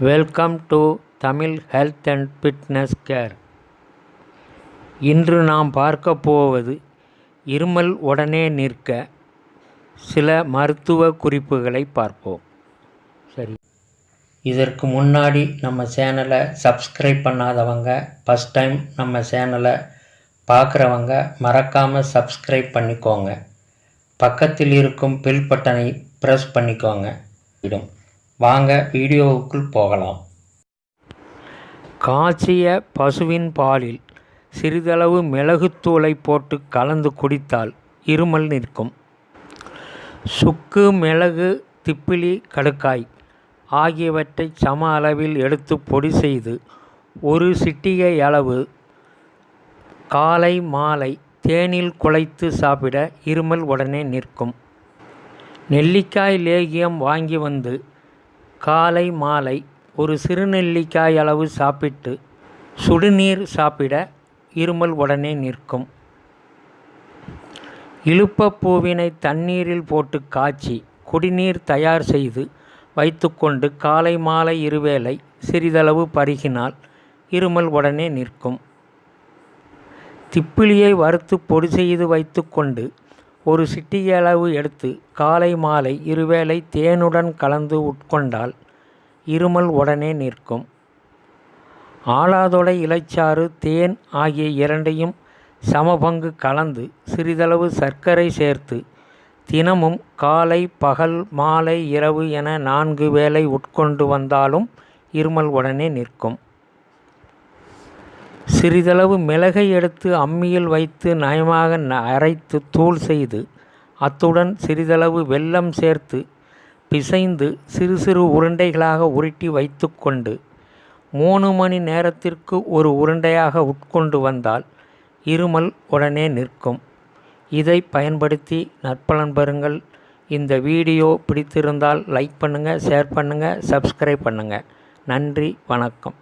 Welcome to Tamil health and fitness care. இன்று நாம் பார்க்க போவது இருமல் உடனே நிற்க சில மருத்துவ குறிப்புகளை பார்ப்போம். சரி, இதற்கு முன்னாடி நம்ம சேனலை சப்ஸ்கிரைப் பண்ணாதவங்க, ஃபஸ்ட் டைம் நம்ம சேனலை பார்க்குறவங்க மறக்காமல் சப்ஸ்கிரைப் பண்ணிக்கோங்க. பக்கத்தில் இருக்கும் பெல் பட்டனை ப்ரெஸ் பண்ணிக்கோங்க. வாங்க வீடியோவுக்குள் போகலாம். காய்ச்சிய பசுவின் பாலில் சிறிதளவு மிளகுத்தூளை போட்டு கலந்து குடித்தால் இருமல் நிற்கும். சுக்கு, மிளகு, திப்பிலி, கடுக்காய் ஆகியவற்றை சம அளவில் எடுத்து பொடி செய்து ஒரு சிட்டிகை அளவு காலை மாலை தேனில் குழைத்து சாப்பிட இருமல் உடனே நிற்கும். நெல்லிக்காய் லேகியம் வாங்கி வந்து காலை மாலை ஒரு சிறுநெல்லிக்காய் அளவு சாப்பிட்டு சுடுநீர் சாப்பிட இருமல் உடனே நிற்கும். இலுப்பப்பூவினை தண்ணீரில் போட்டு காய்ச்சி குடிநீர் தயார் செய்து வைத்துக்கொண்டு காலை மாலை இருவேளை சிறிதளவு பருகினால் இருமல் உடனே நிற்கும். திப்பிலியை வறுத்து பொடி செய்து வைத்துக்கொண்டு ஒரு சிட்டிகை அளவு எடுத்து காலை மாலை இருவேளை தேனுடன் கலந்து உட்கொண்டால் இருமல் உடனே நிற்கும். ஆலாதொடை இலைச்சாறு, தேன் ஆகிய இரண்டையும் சமபங்கு கலந்து சிறிதளவு சர்க்கரை சேர்த்து தினமும் காலை, பகல், மாலை, இரவு என 4 வேளை உட்கொண்டு வந்தாலும் இருமல் உடனே நிற்கும். சிறிதளவு மிளகை எடுத்து அம்மியில் வைத்து நயமாக அரைத்து தூள் செய்து அத்துடன் சிறிதளவு வெல்லம் சேர்த்து பிசைந்து சிறு சிறு உருண்டைகளாக உருட்டி வைத்துக்கொண்டு 3 மணி நேரத்திற்கு ஒரு உருண்டையாக உட்கொண்டு வந்தால் இருமல் உடனே நிற்கும். இதை பயன்படுத்தி நற்பலன் பெறுங்கள். இந்த வீடியோ பிடித்திருந்தால் லைக் பண்ணுங்கள், ஷேர் பண்ணுங்கள், சப்ஸ்கிரைப் பண்ணுங்கள். நன்றி, வணக்கம்.